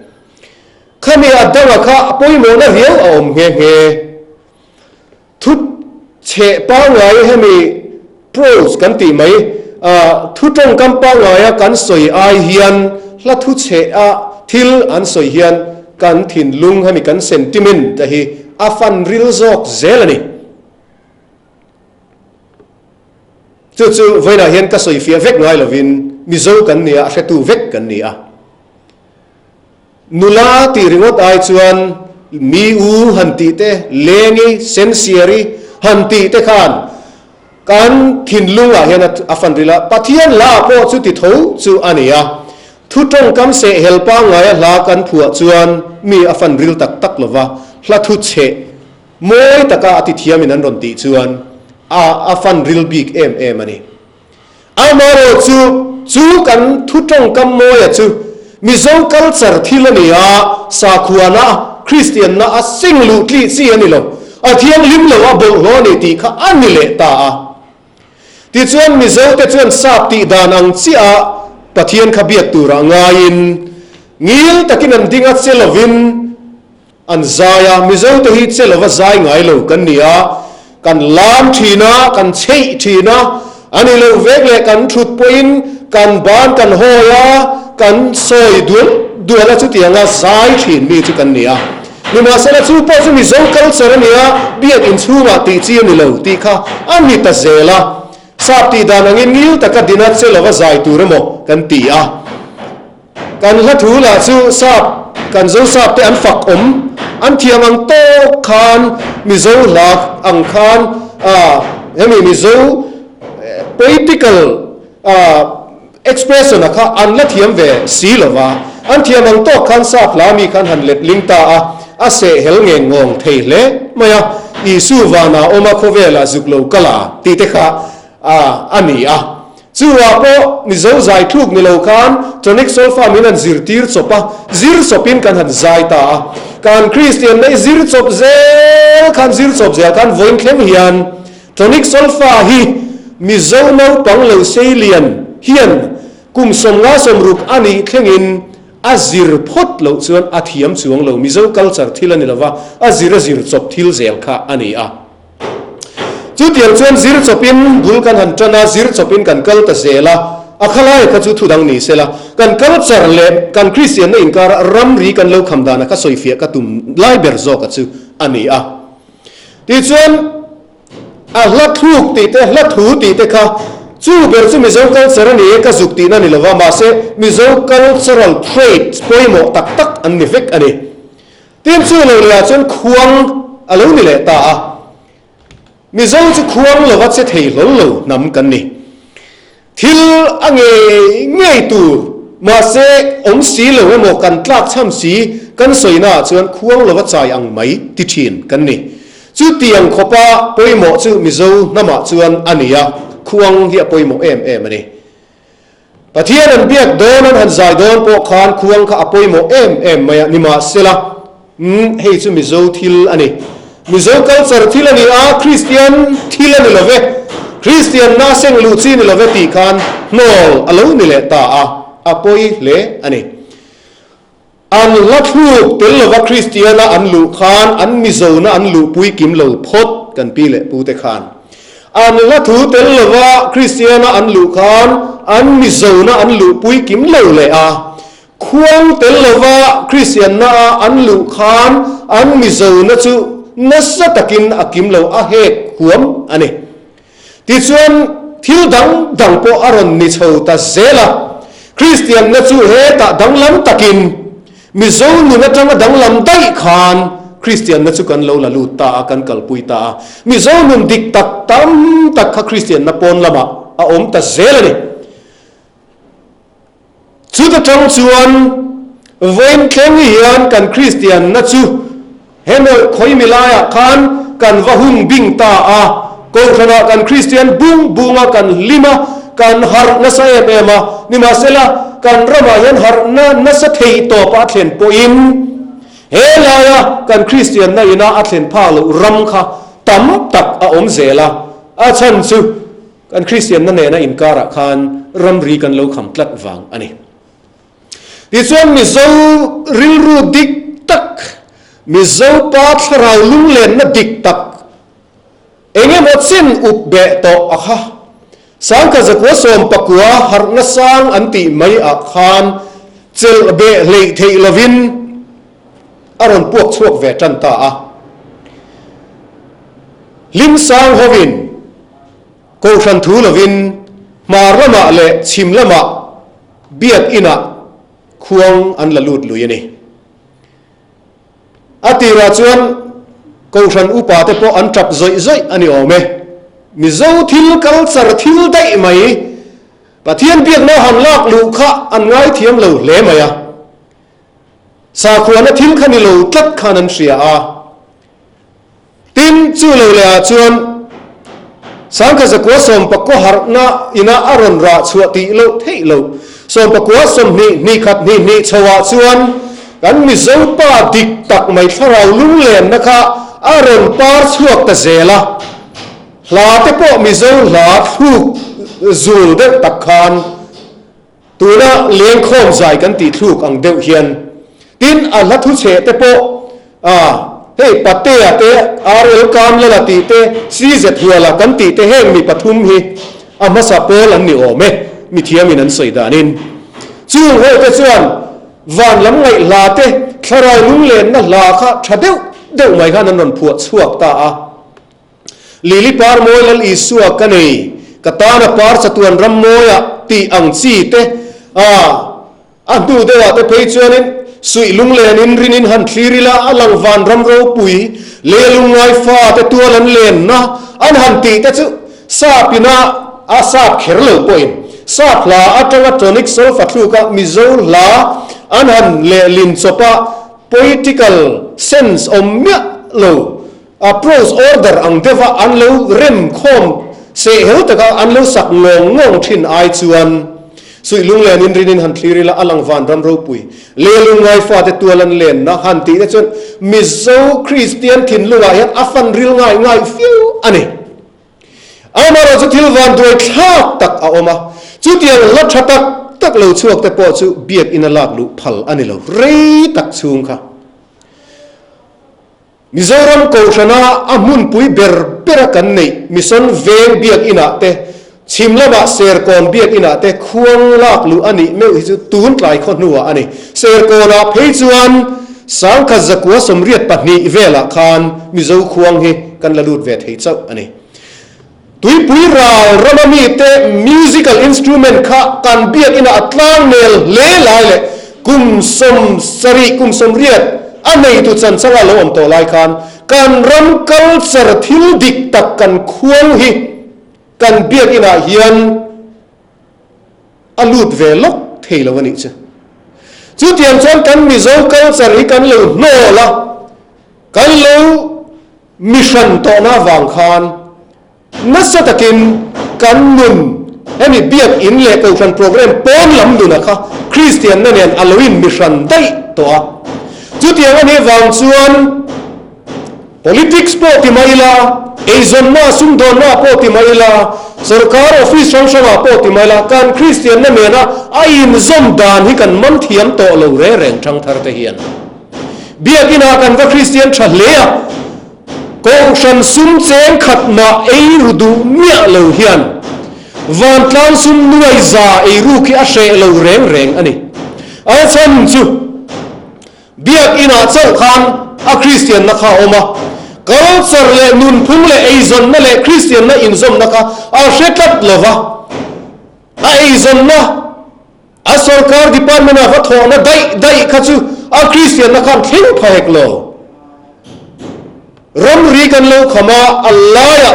khani adanga kha poimo na riau om nge thu che pa ngai hemi pros kan ti mai thu tong kam pa ngai kan soi ai hian la thu che a thil an soi hian kan thin lung hemi kan sentiment ta hi afan real zok zelani chu voina hian ka soi fia vek ngai lovin mi zo kan nia a hretu vek kan nia nula ti ringot ai chuan mi u hanti te lengi sensiari hanti te khan kan thin lunga hian afan rila pathian la po chu ti tho chu ania thu tong kam se helpa ngai la kan phua chuan mi afan ril tak lova hla thu che moi taka ati thiamin an ron ti chuan afan ril big em ani amaro chu kan thu tong kam moi chu mi zo culture thilania sa khuana Christian na a singlu tli si ani lo a thiang lim lo a bol lo ni ti kha ani le ta a ti chuan mi zo te chuan sap ti dan ang chi a pathian khabiat tura ngain ngil takin an dinga chelovin an zaya mi zo te hi chelova zai ngai lo kan nia kan lam thina kan chei thina ani lo vek le kan thut poin kan ban kan hoya kan soi duala chu tianga zai thin mi chu kan nia nima sala chu po chu mi zo culture nia biak in chuma ti chi ni lo ti kha ani ta zela sap ti dan angin ngil taka dinat chelova zai turamo kan ti a kan la thu la chu sap kan zo sap te an fak an thiam ang to khan mi zo lak ang khan hemi mi zo political expression akha an la thiam ve silova an thiam ang to khan sap la mi khan han let lingta a se hel nge ngong theile maya isu wana oma khovela zuklo kala ti te kha ani chuwa po mi zo zai thuk ni lo khan tonic sulfa min an zirtir chopa zir chopin kan han zai ta kan Christian nei zir chop zel khan zir chop zel kan voin khlem hian tonic sulfa hi mi zo no pang lo seilian hian kum somnga somruk ani thlengin azir phot lo chuan athiam chuang lo mi zo culture thilani lova azir chop thil zel kha ani chu tiang chuan zir chopin bul kan han tana zir chopin kan kal ta zela akhalai kha chu thudang ni sela kan culture le kan Christian na inkar ramri kan lo khamdana ka soifia ka tum lai ber zo ka chu ani ti chuan a hla thuk ti te hla thu ti te kha จูเบอร์จูมิโซคัลเซอร์นี่ก็จุกตีนั่นนี่ละว่ามาเซมิโซคัลเซอรัลเทรดปอยโมตักตักอันนี้ฟิกอันนี้ทีมจูเลยละจนควงอะไรนี่แหละตามิโซจะควงละว่าจะเที่ยวหลนำกันนี่ทิลอังเง่ายตัวมาเซองสีเลยว่าโมกันตลาดช่ำสีกันสวยหน้าจนควงละว่าใจอังไม่ติดเชียนกันนี่จูเตียงขบะปอยโมจูมิโซน้ำมาจวนอันนี้ควงเฮียปอยโมอันนี้ปะเทียนเบียดโดนนั้นหันใจโดนปกคานควงข้าปอยโมไม่นิมาเสละให้จูมิโซทิลอันนี้มิโซคัลเซอร์ทิลอันนี้คริสเตียนทิลอันนี้ละเวคริสเตียนน่าเซงลูซีนี่ละเวตีคานโนอลูนี่แหละตาปอยเละอันนี้อันลัทธิเตลว่าคริสเตียนอันลูคานอันมิโซนะอันลูปุยกิมลูพดกันปีเละปูเตคานอันลัทธิเตลว่าคริสเตียนอันลูคานอันมิโซนะอันลูปุยกิมลูเลยควงเตลว่าคริสเตียนนะอันลูคานอันมิโซนะจูนัสตะกินกิมลูเฮกขวมอันนี้ที่ส่วนทิวดังโปอารอนนิชาวตาเซลาคริสเตียนนะจูเฮตาดังลำตะกินมิโซนุนะจังดังลำได้ขานคริสเตียนนะจูกันโลละลูตากันกัลปุยตามิโซนุดิกตักตั้มตักคริสเตียนนะปนละมาอมตาเซลนี่จูตะจังชวนเวนเคงฮิอันกันคริสเตียนนะจูเห็นคอยมิลายขานกันวะหุงบิงตาก็ขณะกันคริสเตียนบุงกันลิมากันฮาร์นัสเอเอมานิมาเซลากันรมายันฮาร์นัสเทยโตปะเทนโปอิมเฮลายากันคริสเตียนนะอินาอัเทนพาลุรัมค่ะตั้มตักอมเซลาฉันซูกันคริสเตียนนั่นเองนะอินการะคานรัมรีกันโลคำตลัดวังอันนี้ที่ส่วนมิโซริลรูดิกตักมิโซปาทราลุงเลนนะดิกตักเองหมดสิ้นอุบเบะโตอะค่ะสังกัจกัวสมปะกัวหาร์นสังอันติไม่อาคานเจลเบะเลเทลวินอารมณ์พวกชวกเวจันตาลิมสังฮวินกูชันทูลวินมาระมาเลชิมละมาเบียดอินะควงอันละลุดลุยนี่อติราชวนกูชันอุปาเตปอันจับใจอันนี้โอเมมิโซทิลกัลสารทิลได้ไหมปะเทียนเบียกน้าหันลากลูกขะอันง่ายเทียมเหลวเละไหมสาขวานทิลขันเหลวตัดขันเสียตินจู่เหลวเลยชวนสังกัจกัวสมปะกัวหาร์นาอินาอารอนราชวติเหลวเทเหลวสมปะกัวสมนี่ขัดนี่ชวาชวนกันมิโซปาดิกตักไม่ทราลุงเลนนะคะอารอนปาร์ชวกตะเซลาลาเตปอมิโซลาทุกจูลเดตักคานตัวน่ะเลี้ยงข้อมใจกันติดทุกอังเดียวเฮียนตินอัลลัทุเชเตปอเฮ้ปะเตะอาร์เอลกามเลลติเตซีเจตเฮียละกันติเตเฮงมีปฐุมฮีมาสาโปลันนี่โอเมมีเทียมินันสวยดานินจู่เฮ้เตจวนวันลำไงลาเตทรายลุงเลนน่ะลาค่ะชาเดวไม่ค่ะนั่นนนพวดสวกตาลิลิปาร์โมยลอิสุอากันเองกตานาปาร์สตวนรัมโมยตีอังซีเตอันดูเดว่าเตเพย์ชวนินสุยลุงเลนินรินินหันคลีริลาอลังวันรัมโรปุยเลลุงไงฟ้าเตตัวลันเลนนะอันหันตีเตจุซาปินาซาบเขรเลปอยซาบลาอัตวัตโนิกโซฟัตลูกามิโซลาอันหันเลลินโซปะ political sense อมเมียโลapproach order อังเดว่าอันเลวเริ่มคมเสียเหตุแต่ก็อันเลวสักงงทิ้นไอชวนสุยลุงเลนินรินินหันคลีริละอลังวันรัมโรปุยเลลุงไงฟาเตตัวลันเลนนะหันตีแต่จนมิโซคริสเตียนทิ้นลุงไงอัฟันริลง่ายฟิวอันนี้เอามาเราจะทิลวันโดยข้าตักเอามาจุดเดียวลัดชัตักเราช่วงแต่พอจุเบียกอินาลากลุพัลอันนี้เราเรตักซูงค่ะมิโซรัมโกชนะอามุนปุยเบอร์เปรักันนี่มิซอนเวงเบียกอินาเตชิมละบะเซอร์กอนเบียกอินาเตควงลากลุอันนี้ไม่อิจุตูนหลายคนหัวอันนี้เซอร์กอนาเพย์จวนสังกัจกัวสมเรียดปัตนีเวลาคานมิโซควงเฮกันละลูดเวทเฮเจ้าอันนี้ ตุยปุยราวรำมีเต musical instrument ข้าการเบียดอินาอัตลางเนลเล่ลายเลยกุมสมสรีกุมสมเรียดอันนี้ตุจันสังอาลมตัวลายคันการรำกัลสรทิลดิกตักกันควงหิการเบียดอินาเฮียนอลูดเวลกเทลวันนี้จ้ะจุดเทียนชนกันมิโซกัลสริกันเลวโนละกันเลวมิชันต่อหน้าวางคานนัสตะกินกันนุนให้มีเบียดอินเล่กับการโปรแกรมป้อนลำดูนะคะคริสเตียนนั่นเองอัลวินมิชันได้ตัวจุดเทียนวันนี้วางส่วน politics โปรติมาอิลาเอซอนมาซุ่มโดนมาโปรติมาอิลาสังกัดออฟฟิศช่องมาโปรติมาอิลาการคริสเตียนนั่นเองนะไอ้มิซอมดานที่กันมันเทียมโตเลวเร่แรงจังทาร์เตเฮียนเบียกินากันก็คริสเตียนฉันเลี้ยกองฉันซุ่มเจงขัดมาเอรูดูเมียเลวเฮียนวันกลางซุ่มนวยซาเอรูquiอาเชเลวแรงอันนี้อาฉันจูเบียกินาเจ้าขันอาคริสเตียนนะคะออกมากัลเซอร์เลนุนพุ่งเลไอซอนนั่นเลคริสเตียนนั่นอินซอมนะคะอาเชตัดเลวะไอซอนนะอาสรการดิพาร์ตเมนต์อาฟัทโฮนะได้ขัดจูอาคริสเตียนนะคะทิ้งพายกโลรำรีกันเลวขมาอัลลอฮ์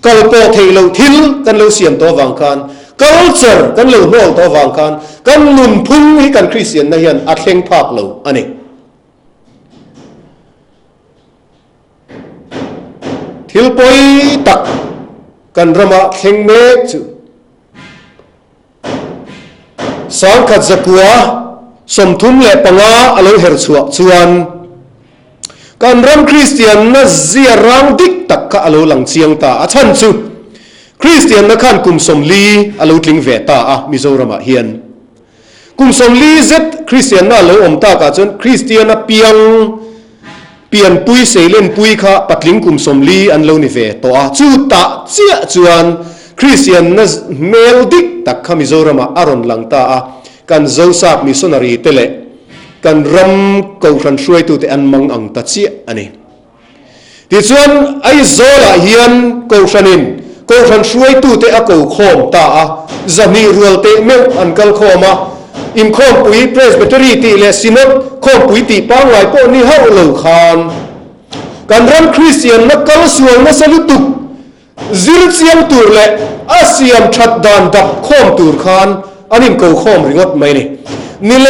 กัลโปเทเลวทิลกันเลวเสียนตัววังคันกัลเซอร์กันเลวโนตัววังคันกันนุนพุ่งให้กันคริสเตียนนั่นยันอัดเข่งภาคเลวอันนี้ทิลปอยตักกันรำมาเข่งเมฆจูสังกัดจักวะสมทุมเล่ปังอาอโลเฮร์ชัวชวนการรำคริสเตียนน่ะเสียรังดิกตักกะอโลหลังเชียงตาอาชันจูคริสเตียนนักขันกุมสมลีอโลทิ้งเวตาอะมิโซรามาเฮียนกุมสมลีเจ็ดคริสเตียนน่ะเลยอมตากาจนคริสเตียนน่ะเปลี่ยนปุยเสเลนปุยข้าปัดลิงกุมสมลีอันโลนิเวตัวจูตาเจียจวนคริสเตียนน่ะเมลดิกตักขมิโซรามาอารอนหลังตากันเจ้าสาบมิสนารีเตเลกันรำกูรันช่วยตัวแต่อันมังอังตัดเสียอันนี้ที่ส่วนไอ้โซลาเฮียนกูรันช่วยตัวแต่อักูโคมตาจะมีรัวเตเมลอันกัลโคมาอิมโคมปุยเพรสเบตอรีตีเลสินดโคมปุยตีปังไว้พวกนี้เขาเหล่าคานกันรำคริสเตียนนักกัลสวงนักสลุตุกซิลเซียมตูร์เลอาเซียมชัดดานดับโคมตูร์คานอันนี้กูโคมริงดไม่เนี่ยนี่เล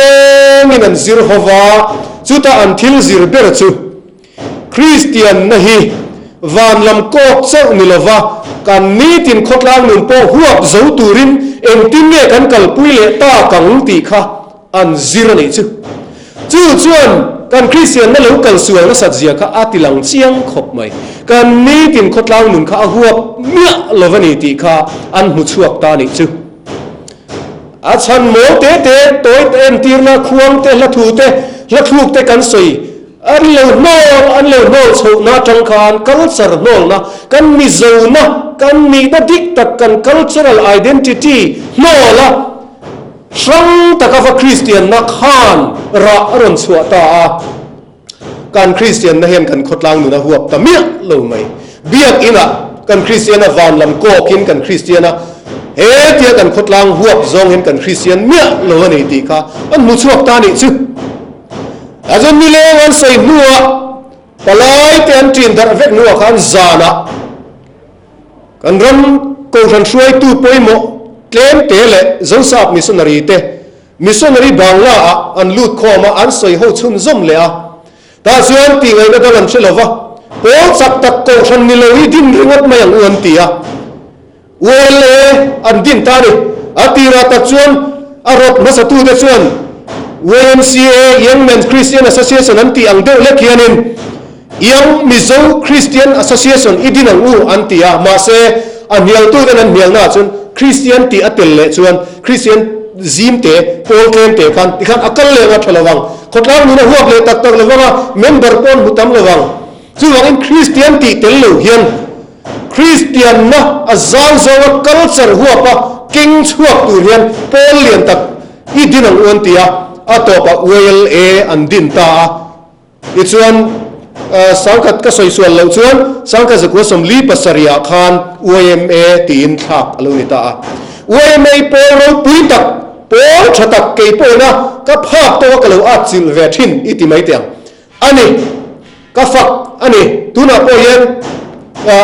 มินันซิร์ฮวาจุดอันทิลซิร์เบอร์จูคริสเตียนนะฮีวันลำโกกเจ้านิลวะกันนี้ตินขดล้างหนุนโปหัวเจ้าตูรินเอ็มตินเล่กันกัลปุยเลตากังตีค่ะอันซิร์นี่จูจวนกันคริสเตียนนั่นเหลวกันสวยและสัตย์เสียค่ะอาติลังเชียงขบไหมกันนี้ตินขดล้างหนุนค่ะหัวเมียลวันนี้ตีค่ะอันมุชวกตานี่จูอาชันโมเตตัวเอ็นตีร์นาควงเตละถูเตละถูกเตกันสวยอันเลวโนลสูนาจังคานคัลเจอร์โนลนะกันมีโซนะกันมีดัดิกตักกัน cultural identity โนละช่างตะกฟ้าคริสเตียนนักขานระอรุณสวตาการคริสเตียนนะเห็นกันขดลางหนุนหัวตะเมียเลวไหมเบียกอินะกันคริสเตียนนะวันลำโกกินกันคริสเตียนนะเฮ้เทียกันขดลางหัวจงเห็นกันคริสเตียนเมียเลวนี่ตีค่ะอันมุชวกตานี่ซึอาจารย์มีเลวันใส่นัวปลายเตียนจีนแต่เวกนัวขันจานะกันรำกูฉันช่วยตู้ป่วยหมดเกมเตะเลยเจ้าสาวมิสนารีเตะมิสนารีบางละอันลูดคอมาอันใส่หัวชุ่มซุ่มเลยแต่ส่วนตีไงก็กำลังเชลวะโอ้สักตักกูฉันมีเลวิดินริงดมาอย่างอ้วนตีเวลอันดินตาดิอาตีราตัดส่วนอารมณ์มาสตูเดส่วนYMCA Young Men's Christian Association anti ang deu lekhianin Young Mizo Christian Association idinang anti mase anhial tu dan anhial na chun Christian ti atel le chuan Christian zim te Paul Kem te kan akal le nga thalawang khotlang nu na huak le tak tak lawanga member pon hutam lawang chuwang in Christian ti tel lo hian Christian na azal zawa culture huapa king chuak tu hian Paul lian tak idinang anti atop WLA and dinta ituan สังกัดก็สวยส่วนเหล่าชวนสังกัดจะกุศลลีปัสริยาคาน UMA ตีนทักอลูนิตา UMA โปรปุยตักโปชตักเกยโปนะก็ภาพตัวก็เหล่าอาจิลเวทินอิติไม่เตียงอันนี้ก็ฝักอันนี้ตุน่าโปเย็น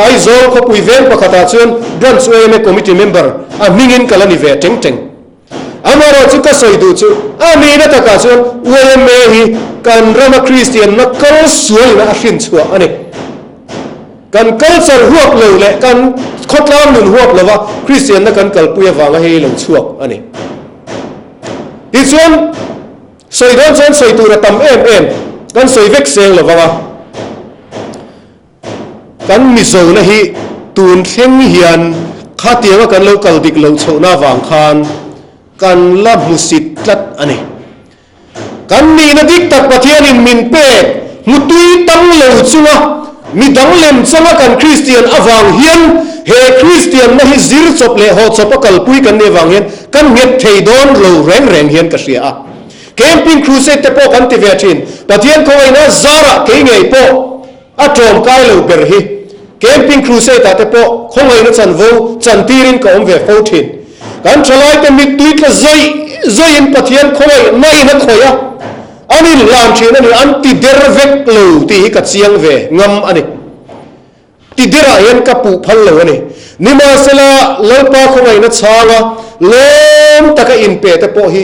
ไอ้โซ่เขาปุยเวนประกาศชวนดันส UMA committee member มิงินกันแล้วนี่เวทเจ๋งอามาเราจะก็สวยดูจูมีนักการชวน UMA ฮีกันเรื่องคริสเตียนนักก็สวยนะขึ้นชัวอันนี้กันกัลเซอร์หัวเลยแหละกันขดล้างหนุนหัวเลยว่าคริสเตียนนักกันกัลปุยวางให้หลงชัวอันนี้ดิฉันสวยโดนฉันสวยตัวระตำเอ็มกันสวยเวกเซลเลยว่ากันมิโซนะฮีตูนเข่งเฮียนข้าเตียงกันเรากัลดิกเราโชว์หน้าวางคานกันละมุสิตลัดอันนี้กันนี่นะดิกตักประเทศนี้มินเป้มุตุยตั้งเหลวชัวมีดังเล่มสังกันคริสเตียนอวังเฮียนเฮคริสเตียนนะฮิซิร์ศพเลหดศพกัลปุยกันในวังเฮียนกันเงียบเทยดอนเราแรงเฮียนกษีอาแคมปิ้งครูเซตเตปกันติเวทินประเทศเขาไอ้นะซาระเกยไงโปอัตโตมกายเราเบอร์ฮีแคมปิ้งครูเซตเตปเขาไอ้นะจันโวจันตีรินก็อมเวฟโฟทินกันฉลาดกันมีตุยก็ใจอินประเทศเขาไอ้ไม่นักขอยอันนี้ลามเชนอันนี้อันติเดรเวกลูที่กัดเสียงเวงำอันนี้ติเดรเอ็นกับปูพันเลยอันนี้นิมาสละเล่าปากของไอ้นัทชาลาเล่มตะกอินเปตะโปฮี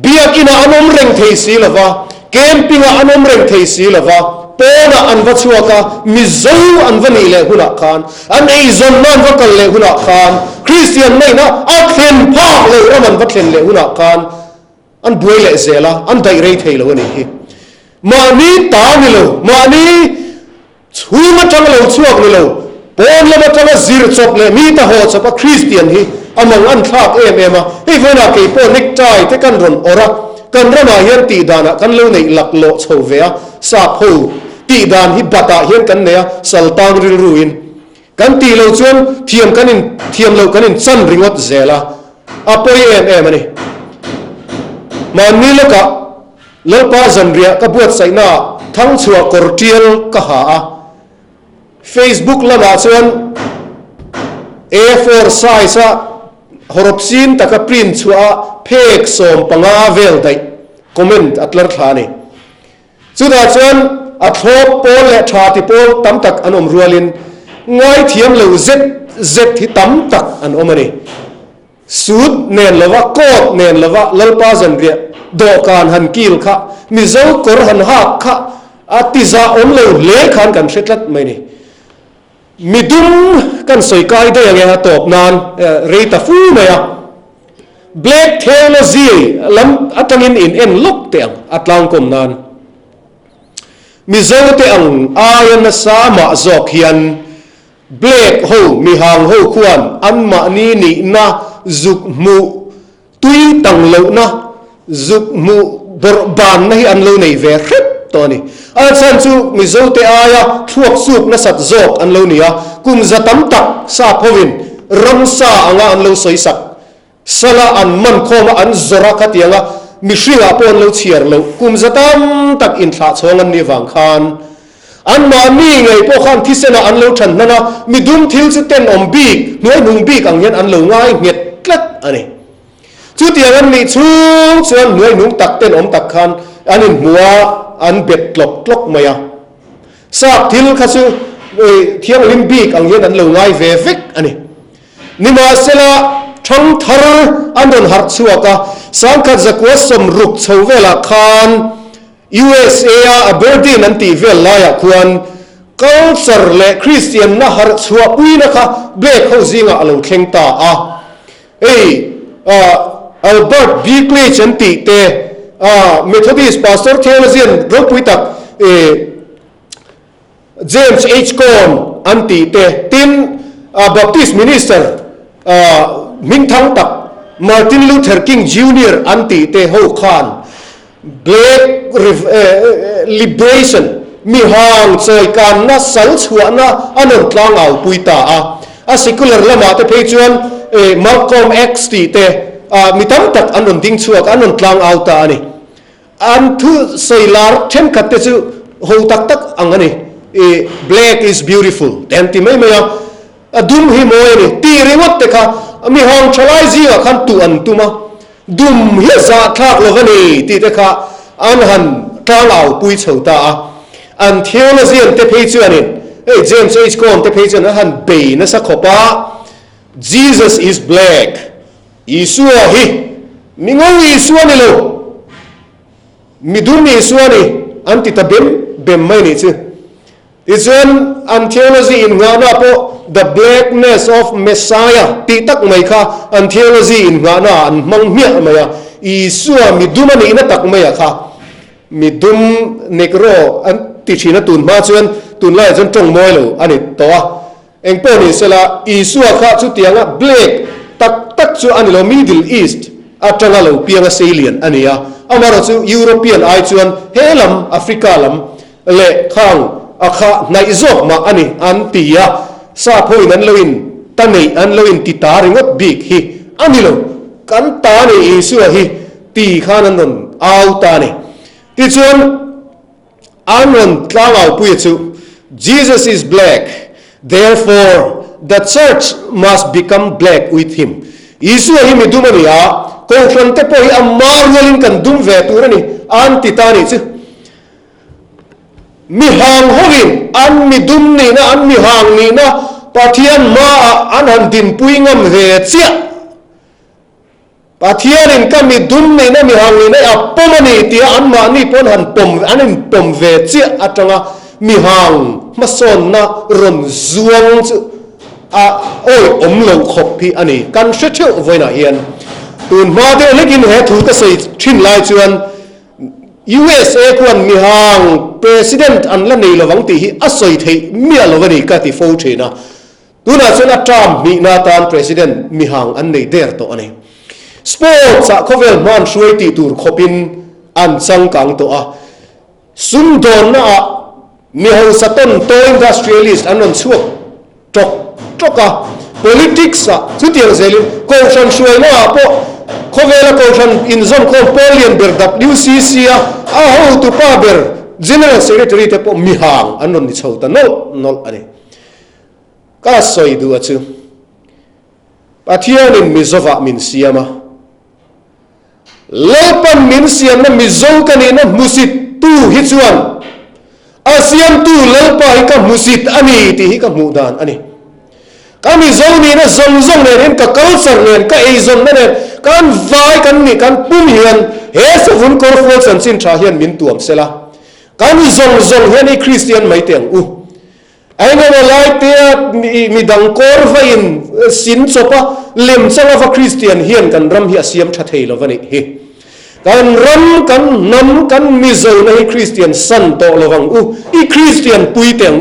เบียกินาอันอมเร่งเทสีละวะเกมปิงอันอมเร่งเทสีละวะปนะอันวัชวกะมิซูอันวันนี้เลยหุนักขานอันไอซอนนั่นวักันเลยหุนักขานคริสเตียนไม่นะอักเห็นภาพเลยว่ามันวักเห็นเลยหุนักขานอันบวยเละเซล่ะอันไดเรย์เทลวันนี้มานี้ตานี่เลยมานี้ชูมาจังเลยช่วงนี่เลยปนเลยมาจังซิร์ชอบเลยมีแต่หัวชอบคริสเตียนฮีอามังอันทักมาไอ้พวกนักเก็บปนนิกใจที่กันรอนอระกันรมาเฮียนตีดานะกันเล่าในหลักโลโซเวียซาพูตีดานฮิบัตาเฮียนกันเนี่ยสัลตังริรุอินกันตีเราชวนเทียมกันอินเทียมเรากันอินซันริงวัดเซล่ะอาปอยมันนี่มันนี่ละกะเล่าป้าจันเรียกบวชใส่หน้าทั้งชัวกอร์เทียลกะหา Facebook ละมาชวน A4 size ฮอรบซินตะกะปรินชัวเพกสมปังอาเวลได้คอมเมนต์อัตลักษณ์นี่สุดท้ายชวนอัตโฮปอลและชาติปอลตั้มตักอันอมรัวลินง่ายเทียมเหลวเจ็ดที่ตั้มตักอันอมนี่สุดเนินละวะโคตรเนินละวะเล่าป้าจันเรียดอกการหันกิลค่ะมิเจ้ากรหันหักค่ะอาติซาอมเหลวเละขันกันเสร็จแล้วไม่นี่มิดุมกันสวยกายได้ยังไงฮะตบนานเรตาฟูไหมอ่ะ Black Theology ลำอัตงินอินเอ็นลุกเตียงอัตลางกมนานมิเจ้าเตียงอายันสามาจอกเฮียน Black หูมีหางหูควันอันมานีนี่นะจุกมูตุยตังเลวนะจุกมูบรบานนะอันเลวในเวริบตัวนี้อาจารย์จูมิเจ้าเตียอายะทวกสุกนะสัตจอกอันเลวนี่อ่ะกุมจะตั้มตักซาพวินรำซาอังอันเลวสวยสักสละอันมันโคมาอันจระคัดยังอ่ะมิชิงาปนเลวเชียร์เลวกุมจะตั้มตักอินทราชงอันนี้วังคานอันมามีไงพวกข้างที่เสนาอันเลวฉันนั่นนะมีดุมทิลจะเต้นอมบีกหน่วยนุ่งบีกอังเย็นอันเลวง่ายเงียดกลัดอันนี้ชุดเดียวกันนี่ชุดส่วนหน่วยนุ่งตักเต้นอมตักคานอันนี้หัวอันเบ็ดกลกมายังทราบทิลข้าสู้เที่ยงลิมบีกอังเย็นอันเลวง่ายเวฟิกอันนี้นี่มาเสละทั้งทาร์อันโดนหัดชัวกะสังกัดจะกวดสมรุกชาวเวลาคาน USA อเบอร์ดีนันตีเวลลายควรกัลเซอร์และคริสเตียนนะหัดชัวปุยนะคะเบรกเขาจิงอ่ะเราเข่งตาอัลเบิร์ตบีคลีฉันตีเตเมทอดิสต์พาสเตอร์เทเลเซียนรูปวิตักเจมส์เอชคอนอันตีเตตินบัพติสต์มินิสเตอร์มิงทังตักมาร์ตินลูเทอร์คิงจูเนียร์อันตีเตโฮคานBlack Liberation มีห่างใจกันนะสัลชวนะอันนั้นกลางเอาปุยตาsecular ละมาแต่เพจวนMalcolm X ตีเตมีตั้งแต่อันนั้นดิ้งชัวอันนั้นกลางเอาตานี่อันทุใส่ลาร์เช่นขัดเตจู ho tak angani black is beautiful tenti mai maya adum hi moi ni ti ringot te kha mi hong chalai ji wa khan tu an tuma dum hi za thak lovani ti te kha an han tlalau pui chhota an theology an te phei chu anin James H. Cone te phei chu na han be na sa khopa Jesus is black Isua hi mingong Isua ni lo midum Isua ni anti tabem bem mai ni chu ichuan an theology in nga na po the blackness of Messiah ti tak mai kha an theology in nga na an mang mia maya Isua midum ani na tak mai kha midum nekro an ti china tun ma chuan tun lai jon tong moi lo ani to eng po ni sela Isua kha chu tianga black tak chu ani lo Middle East atanga lo pianga alien ania amaro chu European ai chuan helam Africa lam le khang akha nai zok ma ani an tia sa phoi nan loin tanei an loin ti taringot big hi ani lo kan ta ni Isua hi ti khanan non au ta ni ti chuan anon tlangau pui chu Jesus is black therefore the church must become black with him Isua hi mi dumania ko frante po hi amar ngalin kan dum ve turani an titani chu mi hang hovin an mi dum ni na an mi hang ni na pathian ma an han din puingam ve chia pathian in ka mi dum ni na mi hang ni na apomani ti an ma ni pon han pom anin pom ve chia atanga mi hang mason na ron zuang chu oi lo khop phi ani kan shecheu voina hian tun ma de lekin he thu ka sei thin lai chuan USA kwan mi hang president an la nei lawang ti hi asoi thei mi alowani ka ti fo thina tuna chuna Trump mi na tan president mi hang an nei der to ani sports a khovel man shuai ti tur khopin an chang kang to sum don na mi hang saton to industrialist anon chuak toka politics chu tiang zelin ko shan shuai na po khovela ko shan in zon ko polian ber WCC a ho tu pa ber general secretary te po mi hang anon ni chauta no ani ka soi du achu pathian in mizova min siama lepan min siam na mizo kani na musit tu hichuan asiam tu lepa hi ka musit ani ti hi ka mudan ani kami zoni na zong nen ka culture nen ka eizon nen kan vai kan ni kan pum hian he savun kor fol san sin tha hian min tuam sela kan zong hian i Christian mai teng ai na lai te mi dang kor vain sin chopa lem changa va Christian hian kan ram hi asiam tha thei lo vani hi kan ram kan nam kan mi zo na hi Christian san to lowang i Christian pui teng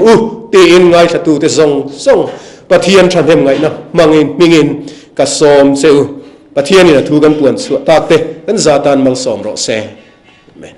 te in ngai thatu te zong pathian thanem ngai na mingin ka som seu pathian ina thu kan puan chu tak te kan zatan mal som ro se amen